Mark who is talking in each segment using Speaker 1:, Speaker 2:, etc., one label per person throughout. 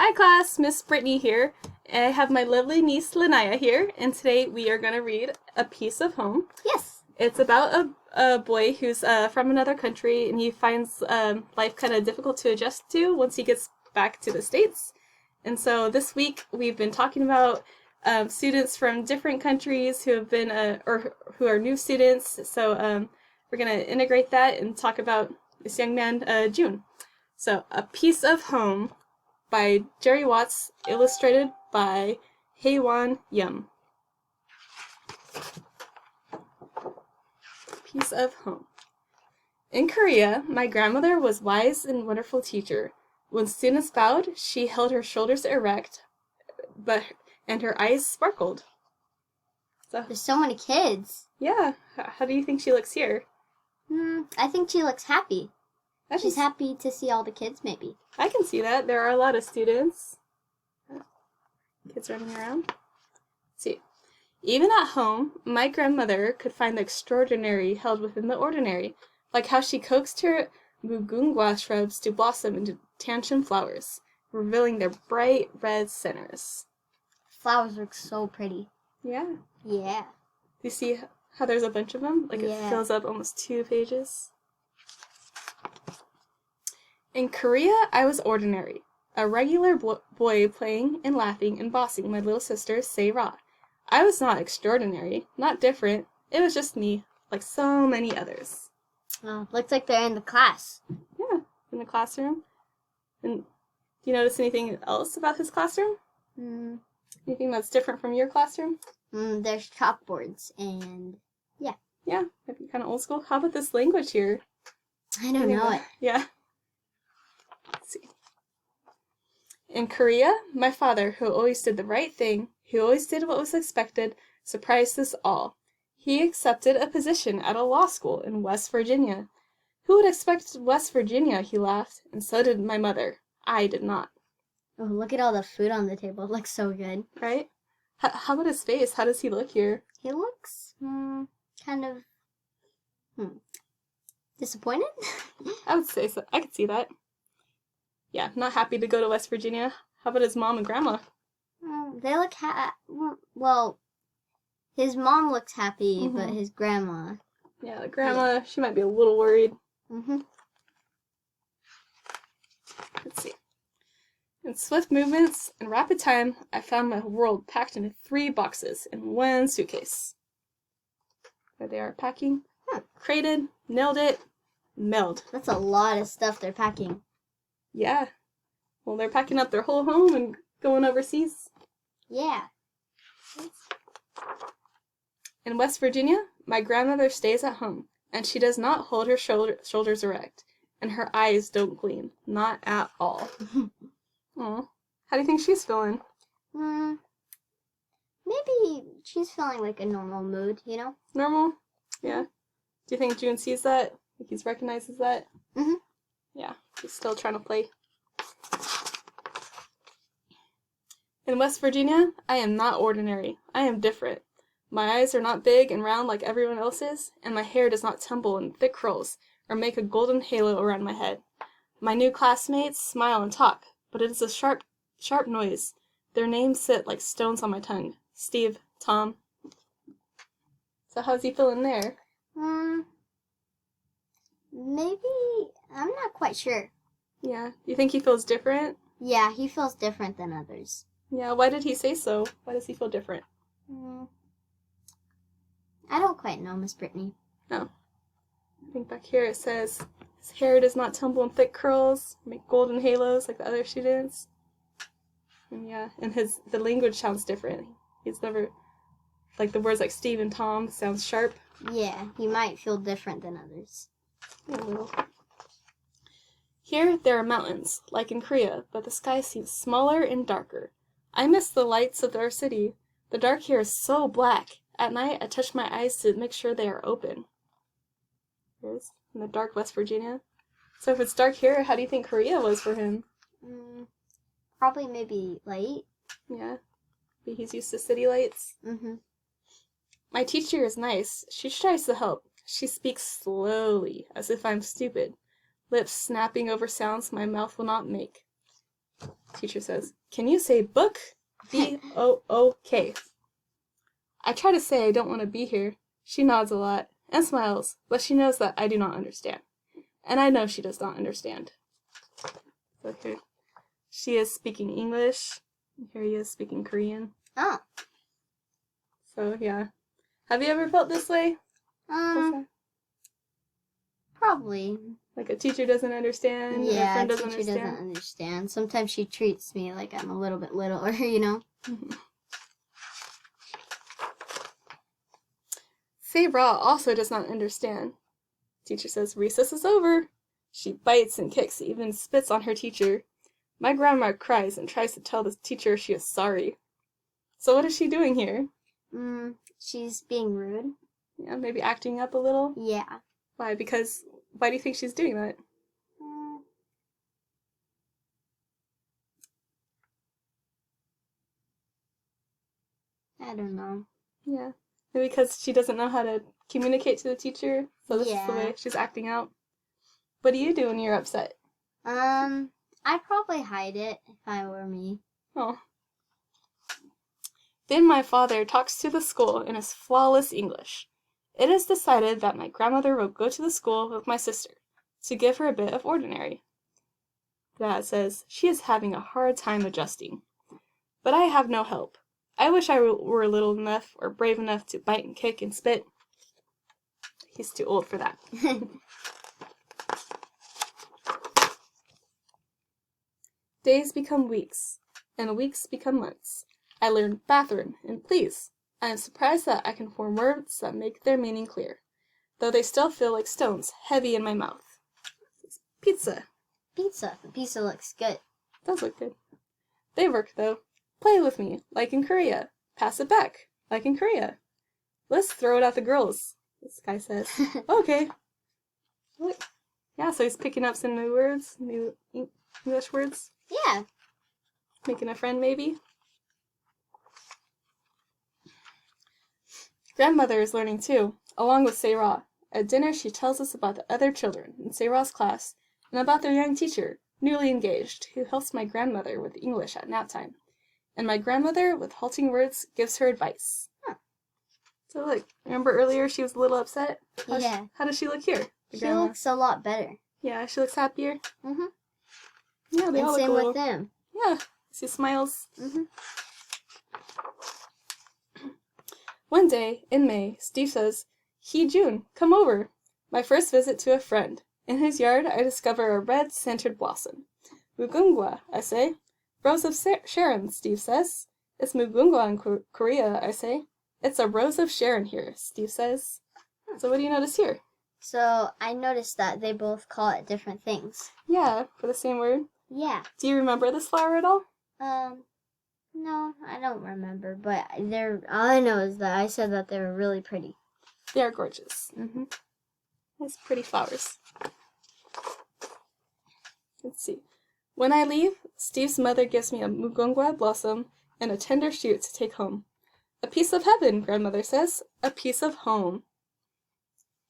Speaker 1: Hi class, Miss Brittany here. I have my lovely niece Lanaya here, and today we are going to read A Piece of Home.
Speaker 2: Yes.
Speaker 1: It's about a boy who's from another country, and he finds life kind of difficult to adjust to once he gets back to the States. And so this week we've been talking about students from different countries who have been, or who are new students. So we're going to integrate that and talk about this young man, June. So, A Piece of Home by Jerry Watts, illustrated by Haewon Yum. Piece of Home. In Korea, my grandmother was wise and wonderful teacher. When students bowed, she held her shoulders erect, and her eyes sparkled. So,
Speaker 2: There's so many kids.
Speaker 1: yeah, how do you think she looks here?
Speaker 2: I think she looks happy. She's
Speaker 1: can,
Speaker 2: happy to see all the kids, maybe.
Speaker 1: I can see that. There are a lot of students. Kids running around. Let's see. Even at home, my grandmother could find the extraordinary held within the ordinary, like how she coaxed her mugunghwa shrubs to blossom into tanchen flowers, revealing their bright red centers.
Speaker 2: Flowers look so pretty.
Speaker 1: Yeah.
Speaker 2: Yeah.
Speaker 1: Do you see how there's a bunch of them? Like
Speaker 2: Yeah.
Speaker 1: It fills up almost 2 pages. In Korea, I was ordinary, a regular boy playing and laughing and bossing my little sister, Se-ra. I was not extraordinary, not different. It was just me, like so many others.
Speaker 2: Oh, looks like they're in the class.
Speaker 1: Yeah, in the classroom. And do you notice anything else about his classroom? Anything that's different from your classroom?
Speaker 2: There's chalkboards and
Speaker 1: Yeah, maybe kind of old school. How about this language here?
Speaker 2: I don't know it.
Speaker 1: Yeah. Let's see. In Korea, my father, who always did the right thing, who always did what was expected, surprised us all. He accepted a position at a law school in West Virginia. Who would expect West Virginia, he laughed, and so did my mother. I did not.
Speaker 2: Oh, look at all the food on the table. It looks so good.
Speaker 1: Right? How about his face? How does he look here?
Speaker 2: He looks kind of disappointed.
Speaker 1: I would say so. I could see that. Yeah, not happy to go to West Virginia. How about his mom and grandma?
Speaker 2: They look well. His mom looks happy, but his grandma.
Speaker 1: Yeah, the grandma, she might be a little worried. Let's see. In swift movements and rapid time, I found my world packed into 3 boxes in 1 suitcase. There they are packing. Crated, nailed it, mailed.
Speaker 2: That's a lot of stuff they're packing.
Speaker 1: Yeah. Well, they're packing up their whole home and going overseas.
Speaker 2: Yeah.
Speaker 1: In West Virginia, my grandmother stays at home, and she does not hold her shoulders erect, and her eyes don't gleam. Not at all. Aw. How do you think she's feeling?
Speaker 2: Maybe she's feeling like a normal mood, you know?
Speaker 1: Normal? Yeah. Do you think June sees that? Think he recognizes that? Yeah, he's still trying to play. In West Virginia, I am not ordinary. I am different. My eyes are not big and round like everyone else's, and my hair does not tumble in thick curls or make a golden halo around my head. My new classmates smile and talk, but it is a sharp, sharp noise. Their names sit like stones on my tongue. Steve, Tom. So how's he feeling there?
Speaker 2: Maybe, I'm not quite sure.
Speaker 1: Yeah. You think he feels different?
Speaker 2: Yeah, he feels different than others.
Speaker 1: Yeah, why did he say so? Why does he feel different?
Speaker 2: I don't quite know, Miss Brittany.
Speaker 1: Oh. I think back here it says, his hair does not tumble in thick curls, make golden halos like the other students. And yeah, and the language sounds different. He's never, like the words like Steve and Tom sounds sharp.
Speaker 2: Yeah, he might feel different than others.
Speaker 1: A little. Here there are mountains, like in Korea, but the sky seems smaller and darker. I miss the lights of our city. The dark here is so black. At night, I touch my eyes to make sure they are open. Here's in the dark West Virginia. So if it's dark here, how do you think Korea was for him?
Speaker 2: Probably maybe light.
Speaker 1: Yeah. Maybe he's used to city lights. My teacher is nice. She tries to help. She speaks slowly, as if I'm stupid, lips snapping over sounds my mouth will not make. Teacher says, "Can you say book? B-O-O-K." I try to say I don't want to be here. She nods a lot and smiles, but she knows that I do not understand. And I know she does not understand. So here, she is speaking English. Here he is speaking Korean.
Speaker 2: Oh.
Speaker 1: So yeah. Have you ever felt this way?
Speaker 2: Probably.
Speaker 1: Like a teacher doesn't understand, or a
Speaker 2: Yeah,
Speaker 1: friend
Speaker 2: a
Speaker 1: doesn't
Speaker 2: teacher
Speaker 1: understand.
Speaker 2: doesn't understand. Sometimes she treats me like I'm a little bit littler, you know?
Speaker 1: Sabra also does not understand. Teacher says, "Recess is over." She bites and kicks, even spits on her teacher. My grandma cries and tries to tell the teacher she is sorry. So what is she doing here?
Speaker 2: She's being rude.
Speaker 1: Yeah, maybe acting up a little?
Speaker 2: Yeah.
Speaker 1: Why? Why do you think she's doing that?
Speaker 2: I don't know.
Speaker 1: Yeah. Maybe because she doesn't know how to communicate to the teacher, so this is the way
Speaker 2: Yeah.
Speaker 1: she's acting out. What do you do when you're upset?
Speaker 2: I'd probably hide it if I were me.
Speaker 1: Oh. Then my father talks to the school in his flawless English. It is decided that my grandmother will go to the school with my sister to give her a bit of ordinary. Dad says she is having a hard time adjusting. But I have no help. I wish I were little enough or brave enough to bite and kick and spit. He's too old for that. Days become weeks, and weeks become months. I learn bathroom and please. I am surprised that I can form words that make their meaning clear, though they still feel like stones, heavy in my mouth. It's pizza.
Speaker 2: Pizza. The pizza looks good.
Speaker 1: Does look good. They work, though. Play with me, like in Korea. Pass it back, like in Korea. Let's throw it at the girls, this guy says. Okay. What? Yeah, so he's picking up some new words, new English words.
Speaker 2: Yeah.
Speaker 1: Making a friend, maybe. Grandmother is learning too, along with Sayra. At dinner, she tells us about the other children in Sayra's class and about their young teacher, newly engaged, who helps my grandmother with English at nap time. And my grandmother, with halting words, gives her advice. Huh. So look, remember earlier she was a little upset? How does she look here?
Speaker 2: She looks a lot better.
Speaker 1: Yeah, she looks happier.
Speaker 2: Mm-hmm.
Speaker 1: Yeah, they all look
Speaker 2: same
Speaker 1: a little...
Speaker 2: with them.
Speaker 1: Yeah, she smiles.
Speaker 2: Mm-hmm.
Speaker 1: One day, in May, Steve says, "June, come over." My first visit to a friend. In his yard, I discover a red-centered blossom. "Mugunghwa," I say. "Rose of Sharon," Steve says. "It's Mugunghwa in Korea," I say. "It's a rose of Sharon here," Steve says. So what do you notice here?
Speaker 2: So I noticed that they both call it different things.
Speaker 1: Yeah, for the same word.
Speaker 2: Yeah.
Speaker 1: Do you remember this flower at all?
Speaker 2: No, I don't remember, but all I know is that I said that they were really pretty.
Speaker 1: They are gorgeous. Mm-hmm. Nice, pretty flowers. Let's see. When I leave, Steve's mother gives me a mugunghwa blossom and a tender shoot to take home. "A piece of heaven," grandmother says. "A piece of home."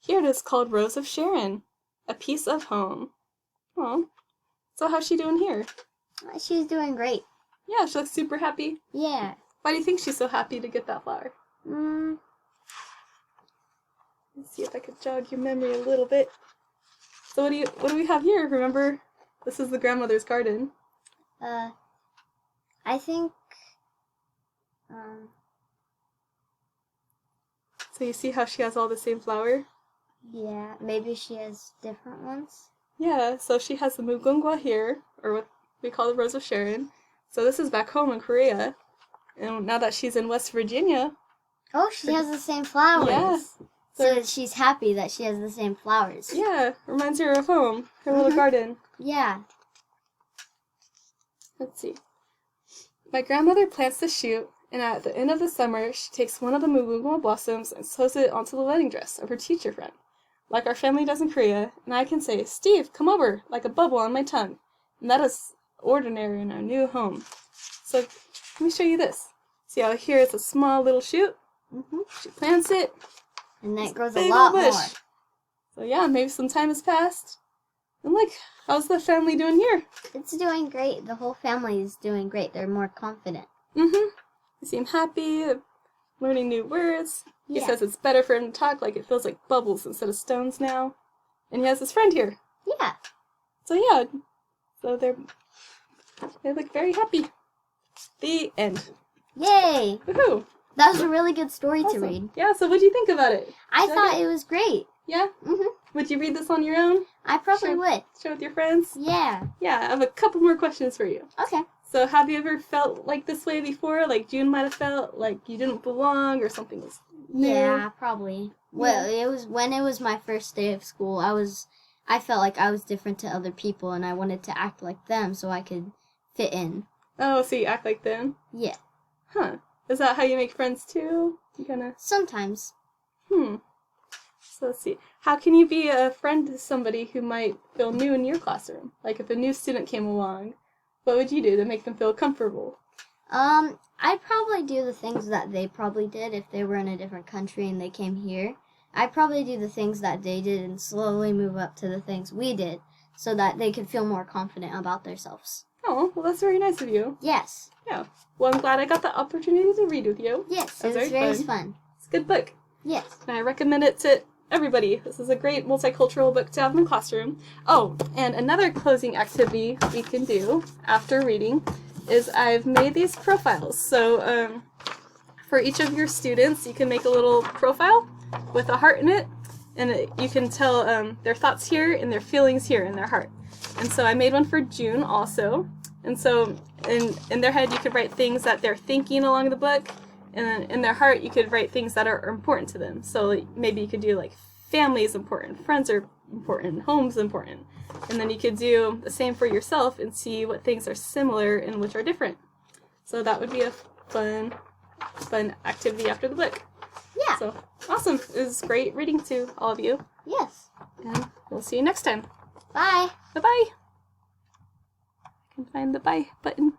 Speaker 1: Here it is called Rose of Sharon. A piece of home. Oh. So how's she doing here?
Speaker 2: She's doing great.
Speaker 1: Yeah, she looks super happy.
Speaker 2: Yeah.
Speaker 1: Why do you think she's so happy to get that flower? Let's see if I could jog your memory a little bit. So what do we have here? Remember, this is the grandmother's garden.
Speaker 2: I think,
Speaker 1: So you see how she has all the same flower?
Speaker 2: Yeah, maybe she has different ones.
Speaker 1: Yeah, so she has the mugunghwa here, or what we call the Rose of Sharon. So this is back home in Korea. And now that she's in West Virginia...
Speaker 2: Oh, she has the same flowers.
Speaker 1: Yeah.
Speaker 2: So she's happy that she has the same flowers.
Speaker 1: Yeah, reminds her of home, her little garden.
Speaker 2: Yeah.
Speaker 1: Let's see. My grandmother plants the shoot, and at the end of the summer, she takes one of the mugunghwa blossoms and sews it onto the wedding dress of her teacher friend, like our family does in Korea, and I can say, "Steve, come over," like a bubble on my tongue. And that is ordinary in our new home. So, let me show you this. See how here is a small little shoot?
Speaker 2: Mm-hmm.
Speaker 1: She plants it.
Speaker 2: And that grows a lot more.
Speaker 1: So yeah, maybe some time has passed. And look, how's the family doing here?
Speaker 2: It's doing great. The whole family is doing great. They're more confident.
Speaker 1: Mm-hmm. They seem happy, learning new words. He
Speaker 2: Yeah.
Speaker 1: says it's better for him to talk, like it feels like bubbles instead of stones now. And he has his friend here.
Speaker 2: Yeah.
Speaker 1: So yeah, so they look very happy. The end.
Speaker 2: Yay!
Speaker 1: Woohoo!
Speaker 2: That was a really good story
Speaker 1: Awesome.
Speaker 2: to read.
Speaker 1: Yeah, so what'd you think about it?
Speaker 2: I
Speaker 1: Did I
Speaker 2: thought
Speaker 1: get-
Speaker 2: it was great.
Speaker 1: Yeah?
Speaker 2: Mhm.
Speaker 1: Would you read this on your own?
Speaker 2: I probably
Speaker 1: Sure.
Speaker 2: would.
Speaker 1: Share with your friends?
Speaker 2: Yeah.
Speaker 1: Yeah, I have a couple more questions for you.
Speaker 2: Okay.
Speaker 1: So have you ever felt like this way before? Like June might have felt like you didn't belong or something was new?
Speaker 2: Yeah, probably. Well, it was when it was my first day of school. I felt like I was different to other people, and I wanted to act like them so I could fit in.
Speaker 1: Oh, so you act like them?
Speaker 2: Yeah.
Speaker 1: Huh. Is that how you make friends too? You kinda...
Speaker 2: Sometimes.
Speaker 1: So let's see. How can you be a friend to somebody who might feel new in your classroom? Like if a new student came along, what would you do to make them feel comfortable?
Speaker 2: I'd probably do the things that they probably did if they were in a different country and they came here. I'd probably do the things that they did and slowly move up to the things we did so that they could feel more confident about themselves.
Speaker 1: Oh, well that's very nice of you.
Speaker 2: Yes.
Speaker 1: Yeah. Well, I'm glad I got the opportunity to read with you.
Speaker 2: Yes,
Speaker 1: That
Speaker 2: it
Speaker 1: was
Speaker 2: was
Speaker 1: very
Speaker 2: very
Speaker 1: fun.
Speaker 2: fun.
Speaker 1: It's a good book.
Speaker 2: Yes.
Speaker 1: And I recommend it to everybody. This is a great multicultural book to have in the classroom. Oh, and another closing activity we can do after reading is I've made these profiles. So for each of your students, you can make a little profile with a heart in it, and you can tell their thoughts here and their feelings here in their heart. And so I made one for June also. And so in their head, you could write things that they're thinking along the book. And then in their heart, you could write things that are important to them. So like, maybe you could do like family is important, friends are important, home's important. And then you could do the same for yourself and see what things are similar and which are different. So that would be a fun activity after the book.
Speaker 2: Yeah.
Speaker 1: So awesome. It was great reading to all of you.
Speaker 2: Yes.
Speaker 1: And we'll see you next time.
Speaker 2: Bye.
Speaker 1: Bye-bye. I can find the bye button.